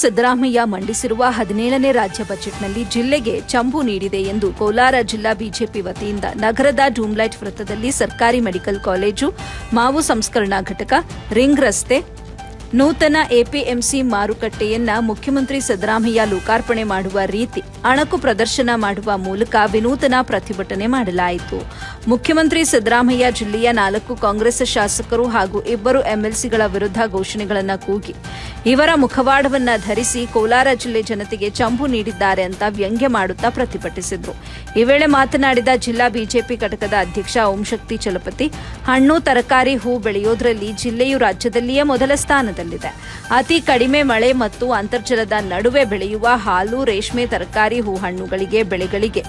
ಸಿದ್ದರಾಮಯ್ಯ ಮಂಡಿಸಿರುವ 17ನೇ ರಾಜ್ಯ ಬಜೆಟ್ನಲ್ಲಿ ಜಿಲ್ಲೆಗೆ ಚಂಬು ನೀಡಿದೆ ಎಂದು ಕೋಲಾರ ಜಿಲ್ಲಾ ಬಿಜೆಪಿ ವತಿಯಿಂದ ನಗರದ ಡೂಮ್ಲೈಟ್ ವೃತ್ತದಲ್ಲಿ ಸರ್ಕಾರಿ ಮೆಡಿಕಲ್ ಕಾಲೇಜು, ಮಾವು ಸಂಸ್ಕರಣಾ ಘಟಕ, ರಿಂಗ್ ರಸ್ತೆ, ನೂತನ ಎಪಿಎಂಸಿ ಮಾರುಕಟ್ಟೆಯನ್ನ ಮುಖ್ಯಮಂತ್ರಿ ಸಿದ್ದರಾಮಯ್ಯ ಲೋಕಾರ್ಪಣೆ ಮಾಡುವ ರೀತಿ ಅಣಕು ಪ್ರದರ್ಶನ ಮಾಡುವ ಮೂಲಕ ವಿನೂತನ ಪ್ರತಿಭಟನೆ ಮಾಡಲಾಯಿತು. ಮುಖ್ಯಮಂತ್ರಿ ಸಿದ್ದರಾಮಯ್ಯ ಜಿಲ್ಲೆಯ 4 ಕಾಂಗ್ರೆಸ್ ಶಾಸಕರು ಹಾಗೂ 2 ಎಂಎಲ್ಸಿಗಳ ವಿರುದ್ಧ ಘೋಷಣೆಗಳನ್ನು ಕೂಗಿ ಇವರ ಮುಖವಾಡವನ್ನ ಧರಿಸಿ ಕೋಲಾರ ಜಿಲ್ಲೆ ಜನತೆಗೆ ಚಂಬು ನೀಡಿದ್ದಾರೆ ಅಂತ ವ್ಯಂಗ್ಯ ಮಾಡುತ್ತಾ ಪ್ರತಿಭಟಿಸಿದರು. ಈ ವೇಳೆ ಮಾತನಾಡಿದ ಜಿಲ್ಲಾ ಬಿಜೆಪಿ ಘಟಕದ ಅಧ್ಯಕ್ಷ ಓಂಶಕ್ತಿ ಚಲಪತಿ, ಹಣ್ಣು, ತರಕಾರಿ, ಹೂ ಬೆಳೆಯೋದ್ರಲ್ಲಿ ಜಿಲ್ಲೆಯು ರಾಜ್ಯದಲ್ಲಿಯೇ ಮೊದಲ ಸ್ಥಾನದಲ್ಲಿದೆ. ಅತಿ ಕಡಿಮೆ ಮಳೆ ಮತ್ತು ಅಂತರ್ಜಲದ ನಡುವೆ ಬೆಳೆಯುವ ಹಾಲು, ರೇಷ್ಮೆ, ತರಕಾರಿ, ಹೂ, ಹಣ್ಣುಗಳಿಗೆ, ಬೆಳೆಗಳಿಗೆ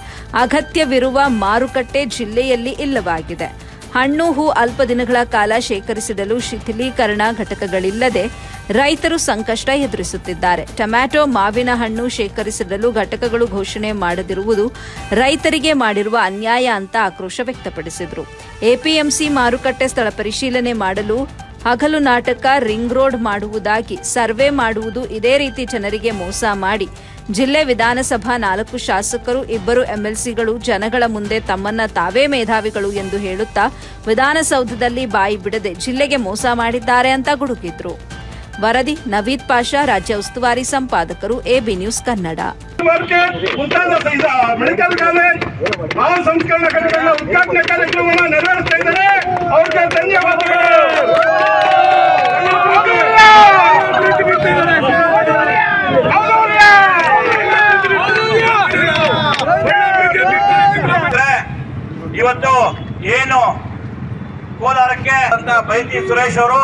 ಅಗತ್ಯವಿರುವ ಮಾರುಕಟ್ಟೆ ಜಿಲ್ಲೆಯಲ್ಲಿ ಇಲ್ಲವಾಗಿದೆ. ಹಣ್ಣು, ಹೂ ಅಲ್ಪ ದಿನಗಳ ಕಾಲ ಶೇಖರಿಸಿಡಲು ಶಿಥಿಲೀಕರಣ ಘಟಕಗಳಿಲ್ಲದೆ ರೈತರು ಸಂಕಷ್ಟ ಎದುರಿಸುತ್ತಿದ್ದಾರೆ. ಟೊಮ್ಯಾಟೊ, ಮಾವಿನ ಹಣ್ಣು ಶೇಖರಿಸಿಡಲು ಘಟಕಗಳು ಘೋಷಣೆ ಮಾಡದಿರುವುದು ರೈತರಿಗೆ ಮಾಡಿರುವ ಅನ್ಯಾಯ ಅಂತ ಆಕ್ರೋಶ ವ್ಯಕ್ತಪಡಿಸಿದರು. ಎಪಿಎಂಸಿ ಮಾರುಕಟ್ಟೆ ಸ್ಥಳ ಪರಿಶೀಲನೆ ಮಾಡಲು ಹಗಲು ನಾಟಕ, ರಿಂಗ್ ರೋಡ್ ಮಾಡುವುದಾಗಿ ಸರ್ವೆ ಮಾಡುವುದು, ಇದೇ ರೀತಿ ಜನರಿಗೆ ಮೋಸ ಮಾಡಿ ಜಿಲ್ಲೆ ವಿಧಾನಸಭಾ 4 ಶಾಸಕರು, 2 ಎಂಎಲ್ಸಿಗಳು ಜನಗಳ ಮುಂದೆ ತಮ್ಮನ್ನ ತಾವೇ ಮೇಧಾವಿಗಳು ಎಂದು ಹೇಳುತ್ತಾ ವಿಧಾನಸೌಧದಲ್ಲಿ ಬಾಯಿ ಬಿಡದೆ ಜಿಲ್ಲೆಗೆ ಮೋಸ ಮಾಡಿದ್ದಾರೆ ಅಂತ ಗುಡುಗಿದ್ರು. ವರದಿ ನವೀದ್ ಪಾಷಾ, ರಾಜ್ಯ ಉಸ್ತುವಾರಿ ಸಂಪಾದಕರು, AB News Kannada. Medical college ಮಾವು ಸಂಸ್ಕರಣಾ ಘಟಕಗಳ ಉದ್ಘಾಟನಾ ಕಾರ್ಯಕ್ರಮವನ್ನು ನೆರವೇರಿಸ್ತಾ ಇದ್ದಾರೆ. ಅವರಿಗೆ ಧನ್ಯವಾದಗಳು. ಇವತ್ತು ಏನು ಕೋಲಾರಕ್ಕೆ ಅಂತ ಬೈತಿ ಸುರೇಶ್ ಅವರು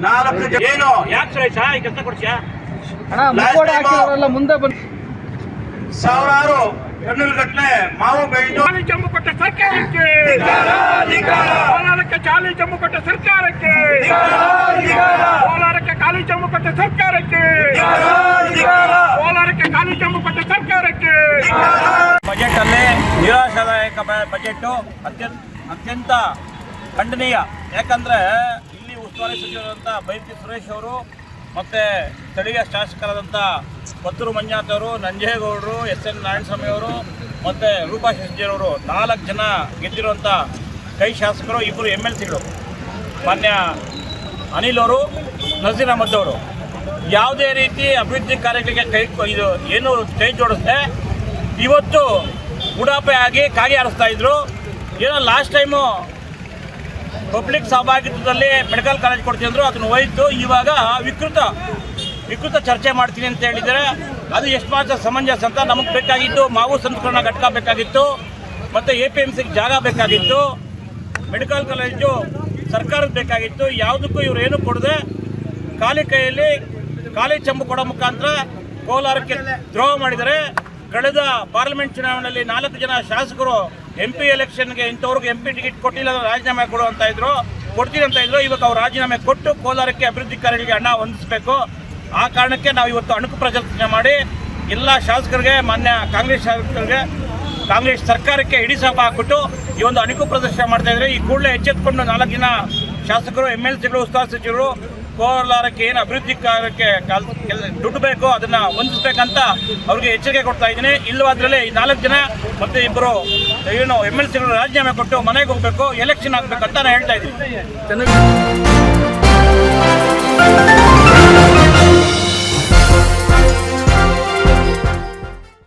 4 ಜನ ಏನು ಯಾಕೆ ಸುರೇಶ ಈ ಕೆಲಸ ಕೊಡ್ತೀಯಾ? ಮುಂದೆ ಸಾವಿರಾರು ಟನ್ನುಗಟ್ಟಲೆ ಮಾವು ಬೆಳೆದು ಜಮ್ಮು ಕೊಟ್ಟ ಸರ್ಕಾರಕ್ಕೆ, ಕೋಲಾರಕ್ಕೆ ಖಾಲಿ ಜಮ್ಮು ಕೊಟ್ಟ ಸರ್ಕಾರಕ್ಕೆ, ಕೋಲಾರಕ್ಕೆ ಖಾಲಿ ಜಮ್ಮು ಕೊಟ್ಟ ಸರ್ಕಾರಕ್ಕೆ, ಕೋಲಾರಕ್ಕೆ ಖಾಲಿ ಜಮ್ಮು ಕೊಟ್ಟ ಸರ್ಕಾರಕ್ಕೆ. ಬಜೆಟ್ ಅಲ್ಲಿ ನಿರಾಶಾದಾಯಕ ಬಜೆಟ್ ಅತ್ಯಂತ ಖಂಡನೀಯ. ಯಾಕಂದ್ರೆ ಇಲ್ಲಿ ಉಸ್ತುವಾರಿ ಸಚಿವರಾದಂಥ ಬೈತಿ ಸುರೇಶ್ ಅವರು ಮತ್ತು ಸ್ಥಳೀಯ ಶಾಸಕರಾದಂಥ ಪತ್ತೂರು ಮಂಜುನಾಥ್ ಅವರು, ನಂಜೇಗೌಡರು, ಎಸ್.ಎನ್. ನಾರಾಯಣಸ್ವಾಮಿ ಅವರು ಮತ್ತು ರೂಪಾ ಶೆಟ್ಟಿಯವರು 4 ಜನ ಗೆದ್ದಿರುವಂಥ ಕೈ ಶಾಸಕರು, 2 ಎಂಎಲ್ಸಿಗಳು, ಮಾನ್ಯ ಅನಿಲ್ ಅವರು, ನಜೀರ್ ಅಹಮದ್ ಅವರು ಯಾವುದೇ ರೀತಿ ಅಭಿವೃದ್ಧಿ ಕಾರ್ಯಗಳಿಗೆ ಇದು ಏನು ಕೈ ಜೋಡಿಸ್ದೆ ಇವತ್ತು ಉಡಾಪೆ ಆಗಿ ಕಾಗೆ ಹಾರಿಸ್ತಾ ಇದ್ರು. ಏನೋ ಲಾಸ್ಟ್ ಟೈಮು ಪಬ್ಲಿಕ್ ಸಹಭಾಗಿತ್ವದಲ್ಲಿ ಮೆಡಿಕಲ್ ಕಾಲೇಜ್ ಕೊಡ್ತೀನಿ ಅಂದರು, ಅದನ್ನು ಹೋಯ್ತು. ಇವಾಗ ವಿಕೃತ ಚರ್ಚೆ ಮಾಡ್ತೀನಿ ಅಂತ ಹೇಳಿದರೆ ಅದು ಎಷ್ಟು ಮಾತ್ರ ಸಮಂಜಸ ಅಂತ. ನಮಗೆ ಬೇಕಾಗಿತ್ತು ಮಾವು ಸಂಸ್ಕರಣಾ ಘಟಕ ಬೇಕಾಗಿತ್ತು, ಮತ್ತು ಎಪಿಎಂಸಿಗೆ ಜಾಗ ಬೇಕಾಗಿತ್ತು, ಮೆಡಿಕಲ್ ಕಾಲೇಜು ಸರ್ಕಾರಕ್ಕೆ ಬೇಕಾಗಿತ್ತು. ಯಾವುದಕ್ಕೂ ಇವರು ಏನು ಕೊಡದೆ ಖಾಲಿ ಕೈಯಲ್ಲಿ ಖಾಲಿ ಚಂಬು ಕೊಡೋ ಮುಖಾಂತರ ಕೋಲಾರಕ್ಕೆ ದ್ರೋಹ ಮಾಡಿದರೆ. ಕಳೆದ ಪಾರ್ಲಿಮೆಂಟ್ ಚುನಾವಣೆಯಲ್ಲಿ 4 ಜನ ಶಾಸಕರು MP ಎಲೆಕ್ಷನ್ಗೆ ಇಂಥವ್ರಿಗೆ MP ಟಿಕೆಟ್ ಕೊಟ್ಟಿಲ್ಲ, ರಾಜೀನಾಮೆ ಕೊಡು ಅಂತ ಇದ್ರು, ಕೊಡ್ತೀನಿ ಅಂತ ಇದ್ರು. ಇವಾಗ ಅವ್ರು ರಾಜೀನಾಮೆ ಕೊಟ್ಟು ಕೋಲಾರಕ್ಕೆ ಅಭಿವೃದ್ಧಿ ಕಾರ್ಯಗಳಿಗೆ ಹಣ ಹೊಂದಿಸಬೇಕು. ಆ ಕಾರಣಕ್ಕೆ ನಾವು ಇವತ್ತು ಅಣಕು ಪ್ರದರ್ಶನ ಮಾಡಿ ಎಲ್ಲ ಶಾಸಕರಿಗೆ, ಮಾನ್ಯ ಕಾಂಗ್ರೆಸ್ ಶಾಸಕರಿಗೆ, ಕಾಂಗ್ರೆಸ್ ಸರ್ಕಾರಕ್ಕೆ ಹಿಡಿ ಸಾಪ ಹಾಕ್ಬಿಟ್ಟು ಈ ಒಂದು ಅಣಕು ಪ್ರದರ್ಶನ ಮಾಡ್ತಾ ಇದ್ದಾರೆ. ಈ ಕೂಡಲೇ ಎಚ್ಚೆತ್ತುಕೊಂಡು 4 ಜನ ಶಾಸಕರು, MLCಗಳು, ಉಸ್ತುವಾರಿ ಸಚಿವರು ಕೋಲಾರಕ್ಕೆ ಏನು ಅಭಿವೃದ್ಧಿ ಕಾರ್ಯಕ್ಕೆ ದುಡ್ಡು ಬೇಕು ಅದನ್ನು ಹೊಂದಿಸ್ಬೇಕಂತ ಅವ್ರಿಗೆ ಎಚ್ಚರಿಕೆ ಕೊಡ್ತಾ ಇದ್ದೀನಿ. ಇಲ್ಲವಾದ್ರಲ್ಲಿ ಈ 4 ಜನ ಮತ್ತು 2 ಏನು MLCಗಳು ರಾಜೀನಾಮೆ ಕೊಟ್ಟು ಮನೆಗೆ ಹೋಗಬೇಕು, ಎಲೆಕ್ಷನ್ ಆಗಬೇಕಂತ ನಾನು ಹೇಳ್ತಾ ಇದ್ದೀನಿ.